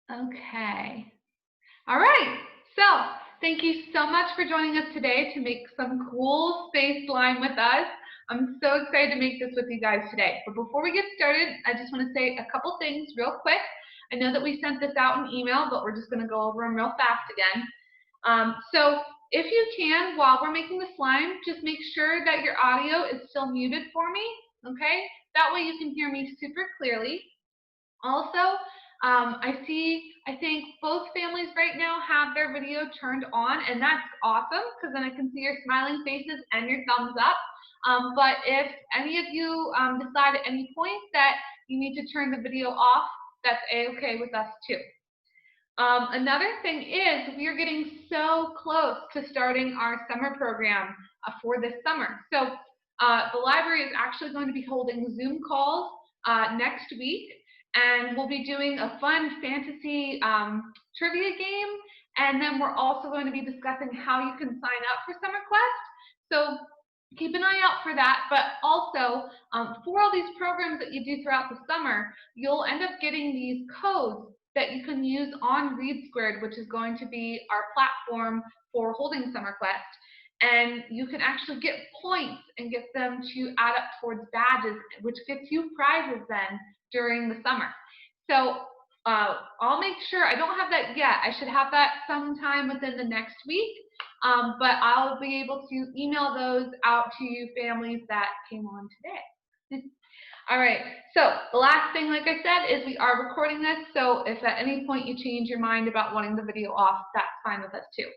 Okay. All right. So thank you so much for joining us today to make some cool space slime with us. I'm so excited to make this with you guys today. But before we get started, I just want to say a couple things real quick. I know that we sent this out in email, but we're just going to go over them real fast again. So if you can, while we're making the slime, just make sure that your audio is still muted for me, okay? That way you can hear me super clearly. Also, I think both families right now have their video turned on, and that's awesome because then I can see your smiling faces and your thumbs up. But if any of you decide at any point that you need to turn the video off, that's a-okay with us too. Another thing is we are getting so close to starting our summer program for this summer. So the library is actually going to be holding Zoom calls next week, and we'll be doing a fun fantasy trivia game, and then we're also going to be discussing how you can sign up for Summer Quest. So keep an eye out for that, but also for all these programs that you do throughout the summer, you'll end up getting these codes that you can use on ReadSquared, which is going to be our platform for holding Summer Quest. And you can actually get points and get them to add up towards badges, which gets you prizes then during the summer. So I'll make sure, I don't have that yet. I should have that sometime within the next week. But I'll be able to email those out to you families that came on today. All right, so the last thing, like I said, is we are recording this, so if at any point you change your mind about wanting the video off, that's fine with us too.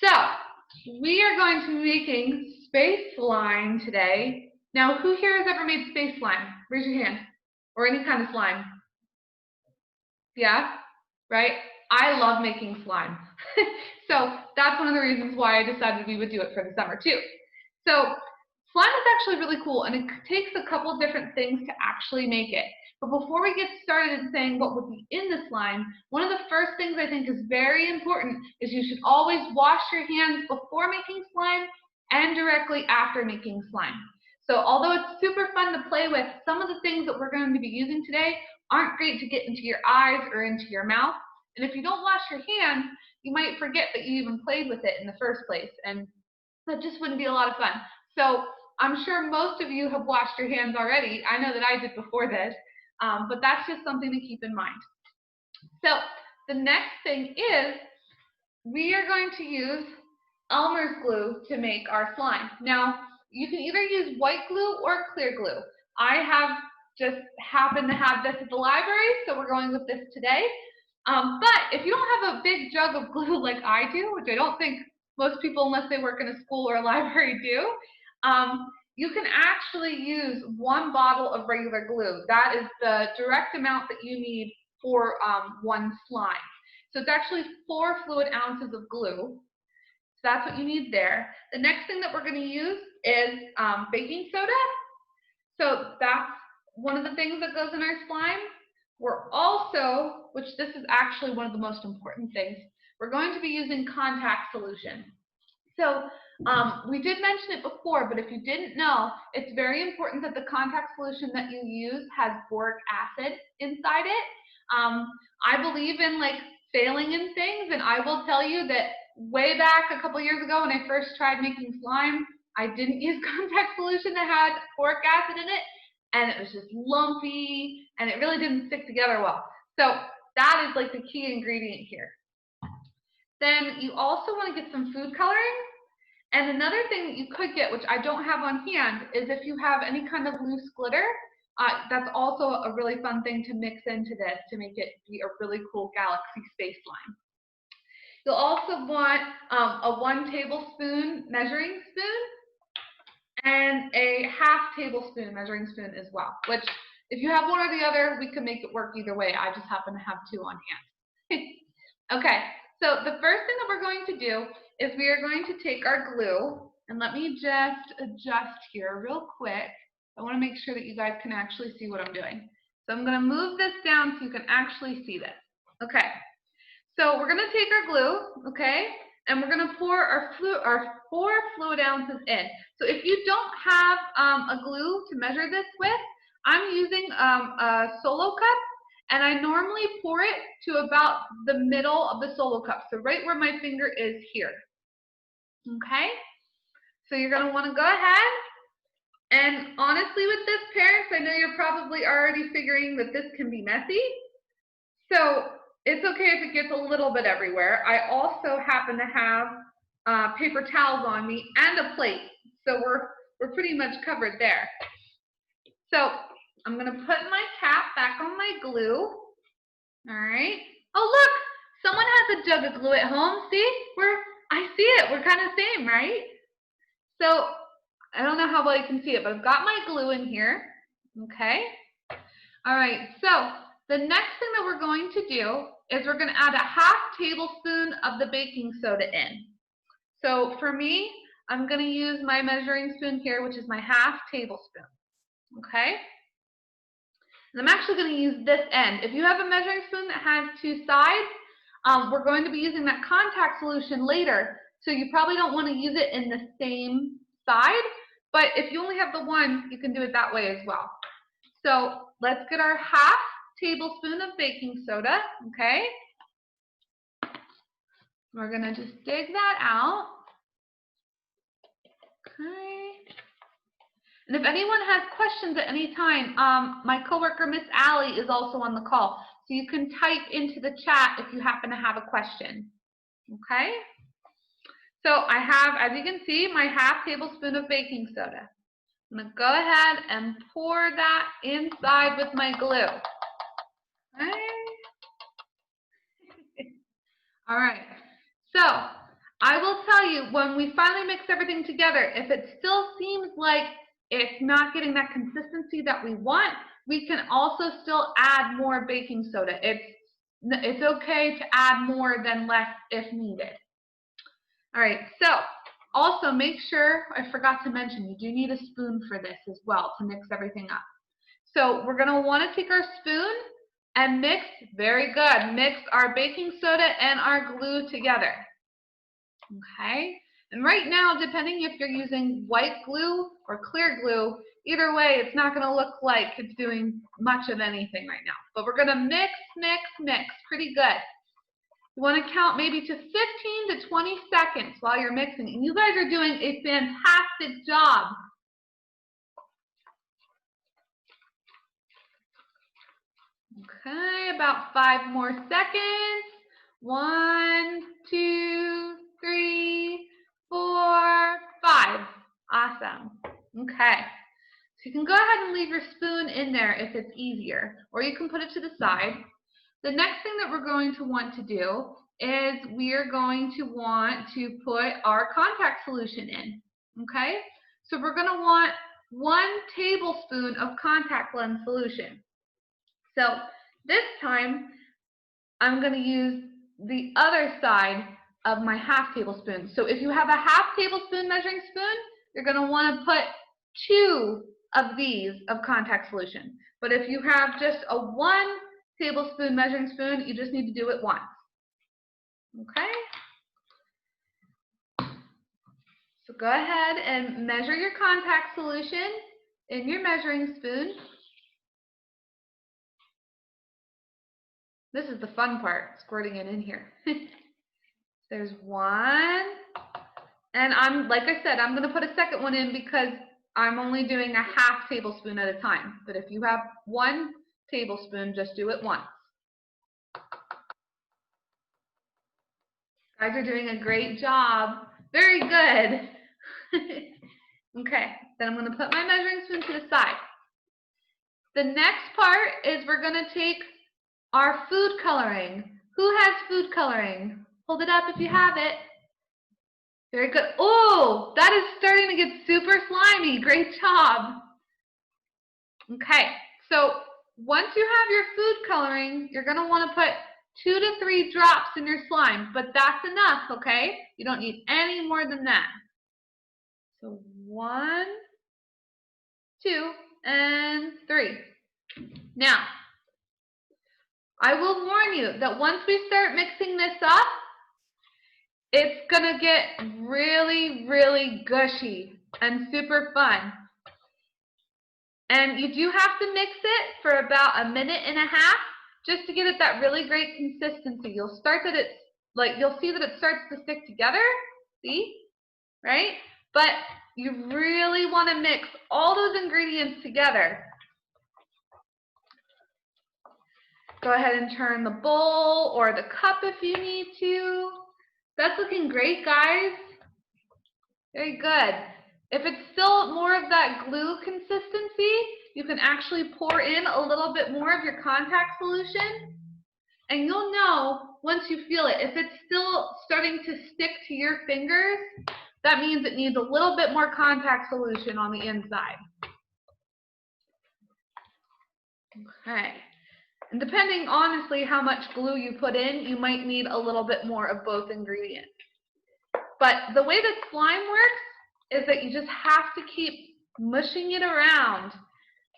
So we are going to be making space slime today. Now, who here has ever made space slime? Raise your hand. Or any kind of slime. Yeah? Right? I love making slime. So that's one of the reasons why I decided we would do it for the summer too. So slime is actually really cool, and it takes a couple different things to actually make it. But before we get started in saying what would be in the slime, one of the first things I think is very important is you should always wash your hands before making slime and directly after making slime. So although it's super fun to play with, some of the things that we're going to be using today aren't great to get into your eyes or into your mouth. And if you don't wash your hands, you might forget that you even played with it in the first place, and that just wouldn't be a lot of fun. So I'm sure most of you have washed your hands already. I know that I did before this, but that's just something to keep in mind. So the next thing is we are going to use Elmer's glue to make our slime. Now, you can either use white glue or clear glue. I have just happened to have this at the library, so we're going with this today. But if you don't have a big jug of glue like I do, which I don't think most people, unless they work in a school or a library, do, you can actually use 1 bottle of regular glue. That is the direct amount that you need for one slime. So it's actually 4 fluid ounces of glue. So that's what you need there. The next thing that we're going to use is baking soda. So that's one of the things that goes in our slime. We're also, which this is actually one of the most important things, we're going to be using contact solution. So we did mention it before, but if you didn't know, it's very important that the contact solution that you use has boric acid inside it. I believe in like failing in things, and I will tell you that way back a couple years ago when I first tried making slime, I didn't use contact solution that had boric acid in it, and it was just lumpy, and it really didn't stick together well. So that is like the key ingredient here. Then you also want to get some food coloring. And another thing that you could get, which I don't have on hand, is if you have any kind of loose glitter, that's also a really fun thing to mix into this to make it be a really cool galaxy space slime. You'll also want a 1 tablespoon measuring spoon and a ½ tablespoon measuring spoon as well, which if you have one or the other, we can make it work either way. I just happen to have 2 on hand. Okay, so the first thing that we're going to do is we are going to take our glue, and let me just adjust here real quick. I want to make sure that you guys can actually see what I'm doing. So I'm going to move this down so you can actually see this. Okay, so we're going to take our glue, okay, and we're going to pour our 4 fluid ounces in. So if you don't have a glue to measure this with, I'm using a Solo cup, And I normally pour it to about the middle of the solo cup, so right where my finger is here. Okay? So you're going to want to go ahead, and honestly with this, parents, I know you're probably already figuring that this can be messy. So it's okay if it gets a little bit everywhere. I also happen to have paper towels on me and a plate, so we're pretty much covered there. So I'm going to put my cap back on my glue. All right. Oh, look, someone has a jug of glue at home. See, I see it. We're kind of same, right? So I don't know how well you can see it, but I've got my glue in here. Okay. All right. So the next thing that we're going to do is we're going to add a ½ tablespoon of the baking soda in. So for me, I'm going to use my measuring spoon here, which is my ½ tablespoon. Okay. And I'm actually going to use this end. If you have a measuring spoon that has two sides, we're going to be using that contact solution later, so you probably don't want to use it in the same side, but if you only have the one, you can do it that way as well. So let's get our ½ tablespoon of baking soda, okay? We're going to just dig that out. Okay. And if anyone has questions at any time, my coworker, Miss Allie, is also on the call. So you can type into the chat if you happen to have a question. Okay? So I have, as you can see, my ½ tablespoon of baking soda. I'm going to go ahead and pour that inside with my glue. Okay? All right. So I will tell you, when we finally mix everything together, if it still seems like it's not getting that consistency that we want, we can also still add more baking soda. It's okay to add more than less if needed. All right, so also make sure, I forgot to mention, you do need a spoon for this as well to mix everything up. So we're going to want to take our spoon and mix, very good, mix our baking soda and our glue together. Okay, and right now, depending if you're using white glue or clear glue, either way, it's not going to look like it's doing much of anything right now. But we're going to mix, mix, mix pretty good. You want to count maybe to 15 to 20 seconds while you're mixing. And you guys are doing a fantastic job. Okay, about 5 more seconds. 1, 2, 3, 4, 5. Awesome. Okay. So you can go ahead and leave your spoon in there if it's easier, or you can put it to the side. The next thing that we're going to want to do is we are going to want to put our contact solution in. Okay? So we're going to want 1 tablespoon of contact lens solution. So this time, I'm going to use the other side of my ½ tablespoon. So if you have a ½ tablespoon measuring spoon, you're going to want to put 2 of these of contact solution. But if you have just a 1 tablespoon measuring spoon, you just need to do it once. Okay? So go ahead and measure your contact solution in your measuring spoon. This is the fun part, squirting it in here. There's 1. And like I said, I'm going to put a second one in because I'm only doing a ½ tablespoon at a time. But if you have 1 tablespoon, just do it once. You guys are doing a great job. Very good. Okay, then I'm going to put my measuring spoon to the side. The next part is we're going to take our food coloring. Who has food coloring? Hold it up if you have it. Very good. Oh, that is starting to get super slimy. Great job. Okay, so once you have your food coloring, you're going to want to put 2 to 3 drops in your slime, but that's enough, okay? You don't need any more than that. So 1, 2, and 3. Now, I will warn you that once we start mixing this up, it's going to get really, really gushy and super fun. And you do have to mix it for about 1.5 minutes. just to get it that really great consistency. You'll see that it starts to stick together. See? Right? But you really want to mix all those ingredients together. Go ahead and turn the bowl or the cup if you need to. That's looking great, guys. Very good. If it's still more of that glue consistency, you can actually pour in a little bit more of your contact solution. And you'll know once you feel it. If it's still starting to stick to your fingers, that means it needs a little bit more contact solution on the inside. Okay. And depending, honestly, how much glue you put in, you might need a little bit more of both ingredients. But the way that slime works is that you just have to keep mushing it around,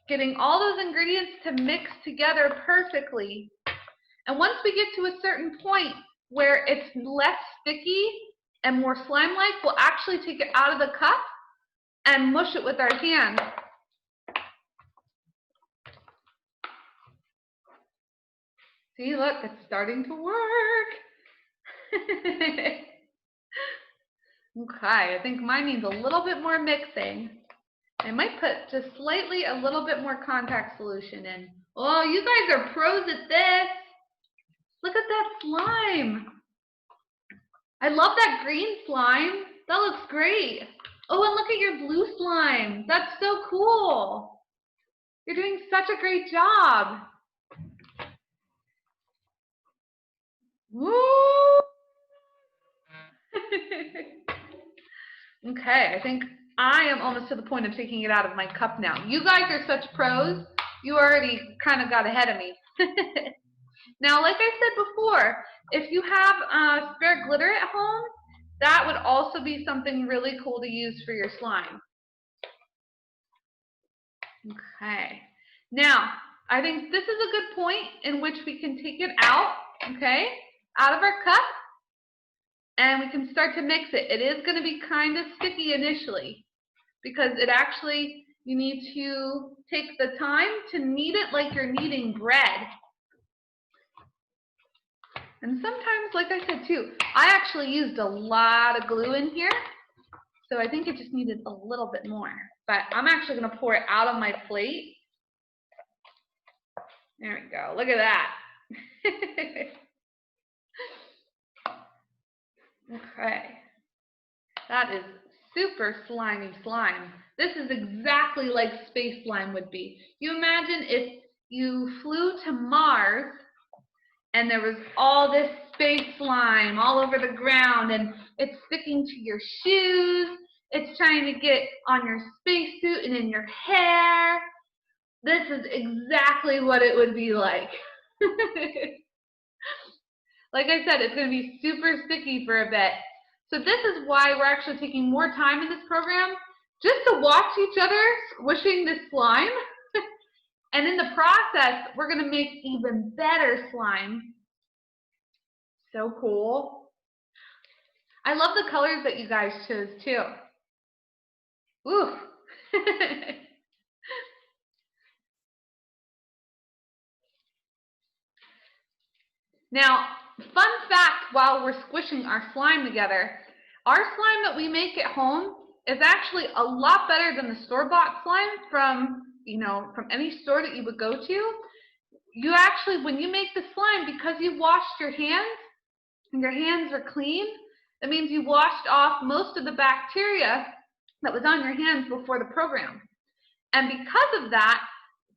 getting all those ingredients to mix together perfectly. And once we get to a certain point where it's less sticky and more slime-like, we'll actually take it out of the cup and mush it with our hands. See, look, it's starting to work. Okay, I think mine needs a little bit more mixing. I might put just slightly a little bit more contact solution in. Oh, you guys are pros at this. Look at that slime. I love that green slime. That looks great. Oh, and look at your blue slime. That's so cool. You're doing such a great job. Woo! Okay, I think I am almost to the point of taking it out of my cup now. You guys are such pros. You already kind of got ahead of me. Now, like I said before, if you have spare glitter at home, that would also be something really cool to use for your slime. Okay. Now, I think this is a good point in which we can take it out, okay, out of our cup, and we can start to mix it. It is going to be kind of sticky initially because it actually, you need to take the time to knead it like you're kneading bread. And sometimes, like I said too, I actually used a lot of glue in here, so I think it just needed a little bit more. But I'm actually going to pour it out on my plate. There we go. Look at that. Okay. That is super slimy slime. This is exactly like space slime would be. You imagine if you flew to Mars and there was all this space slime all over the ground and it's sticking to your shoes. It's trying to get on your spacesuit and in your hair. This is exactly what it would be like. Like I said, it's going to be super sticky for a bit. So this is why we're actually taking more time in this program, just to watch each other squishing this slime. And in the process, we're going to make even better slime. So cool. I love the colors that you guys chose too. Ooh. Now, fun fact while we're squishing our slime together, our slime that we make at home is actually a lot better than the store-bought slime from any store that you would go to. You actually, when you make the slime, because you washed your hands and your hands are clean, that means you washed off most of the bacteria that was on your hands before the program. And because of that,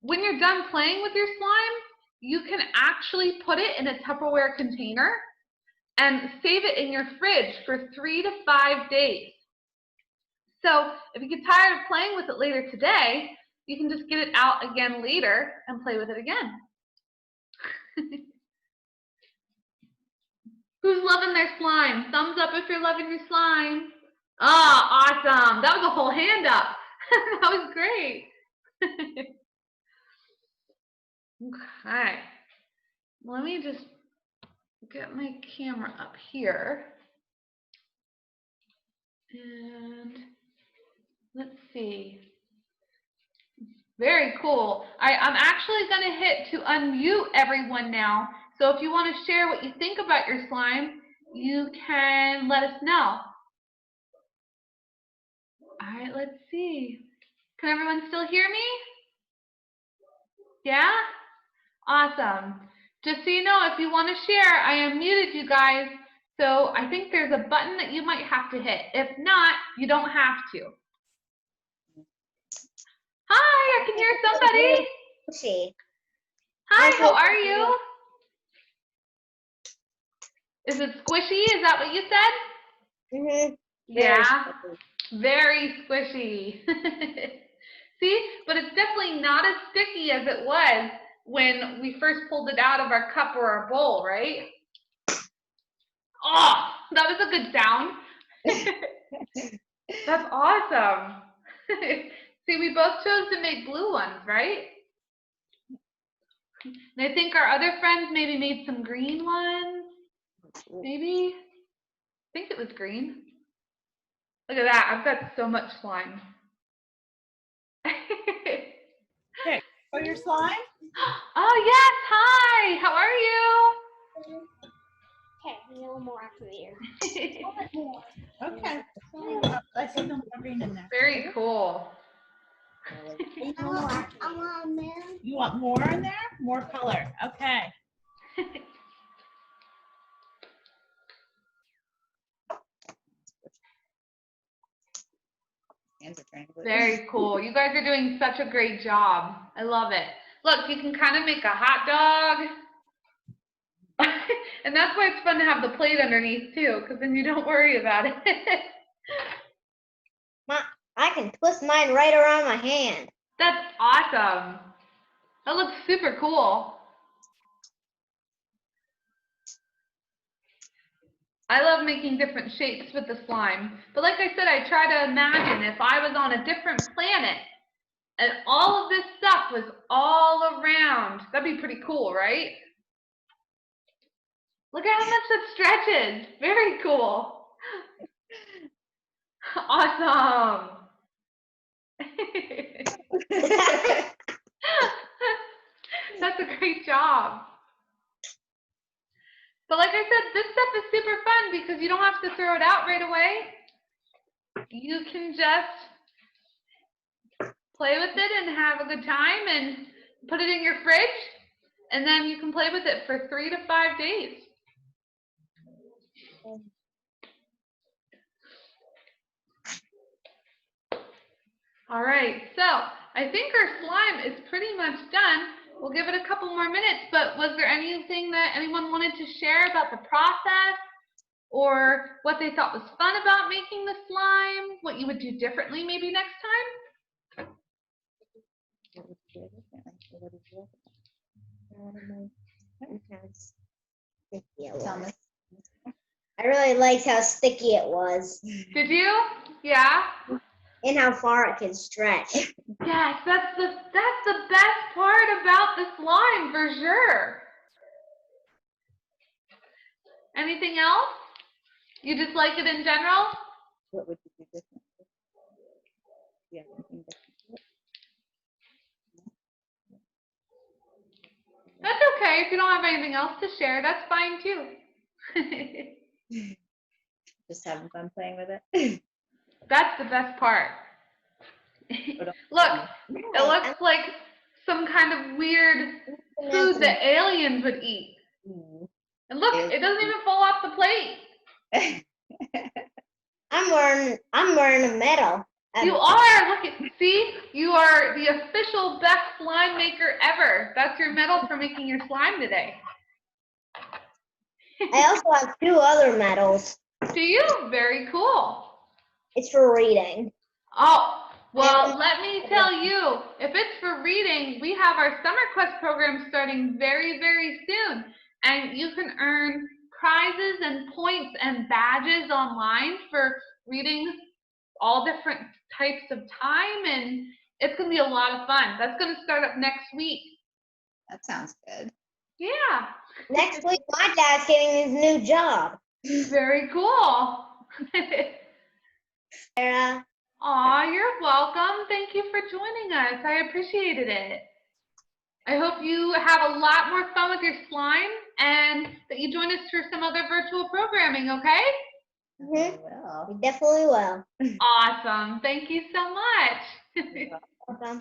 when you're done playing with your slime, you can actually put it in a Tupperware container and save it in your fridge for 3 to 5 days. So if you get tired of playing with it later today, you can just get it out again later and play with it again. Who's loving their slime? Thumbs up if you're loving your slime. Ah, awesome. That was a whole hand up. That was great. Okay. Let me just get my camera up here. And let's see. Very cool. I'm actually going to hit to unmute everyone now. So if you want to share what you think about your slime, you can let us know. All right, let's see. Can everyone still hear me? Yeah? Awesome. Just so you know, if you want to share, I unmuted you guys. So I think there's a button that you might have to hit. If not, you don't have to. Hi, I can hear somebody. Hi, how are you? Is it squishy? Is that what you said? Mm-hmm. Yeah, very squishy. See, but it's definitely not as sticky as it was when we first pulled it out of our cup or our bowl, right? Oh, that was a good sound. That's awesome. See, we both chose to make blue ones, right? And I think our other friends maybe made some green ones. Maybe. I think it was green. Look at that. I've got so much slime. Okay, for your slime? Oh, yes. Hi. How are you? Okay, a little more after the ear. Okay. Oh, I see some more green in there. Very cool. You want more in there? More color. Okay. Very cool. You guys are doing such a great job. I love it. Look, you can kind of make a hot dog. And that's why it's fun to have the plate underneath too, because then you don't worry about it. I can twist mine right around my hand. That's awesome. That looks super cool. I love making different shapes with the slime. But like I said, I try to imagine if I was on a different planet and all of this stuff was all around. That'd be pretty cool, right? Look at how much that stretches. Very cool. Awesome. That's a great job. But like I said, this stuff is super fun because you don't have to throw it out right away. You can just play with it and have a good time and put it in your fridge, and then you can play with it for 3 to 5 days. All right, so I think our slime is pretty much done. We'll give it a couple more minutes, but was there anything that anyone wanted to share about the process or what they thought was fun about making the slime, what you would do differently maybe next time? I really liked how sticky it was. Did you? Yeah? And how far it can stretch. Yes, that's the best part about the slime for sure. Anything else? You just like it in general? What would you do differently? Yeah, anything different? That's okay. If you don't have anything else to share, that's fine too. Just having fun playing with it. That's the best part. Look, it looks like some kind of weird food that aliens would eat. And look, it doesn't even fall off the plate. I'm wearing a medal. You are. Look, see, you are the official best slime maker ever. That's your medal for making your slime today. I also have 2 other medals. Do you? Very cool. It's for reading. Oh, well, let me tell you, if it's for reading, we have our Summer Quest program starting very, very soon. And you can earn prizes and points and badges online for reading all different types of time. And it's going to be a lot of fun. That's going to start up next week. That sounds good. Yeah. Next week, my dad's getting his new job. Very cool. Sarah, Aw, you're welcome. Thank you for joining us. I appreciated it. I hope you have a lot more fun with your slime and that you join us for some other virtual programming, okay? Mhm. Well. We definitely will. Awesome. Thank you so much. Welcome.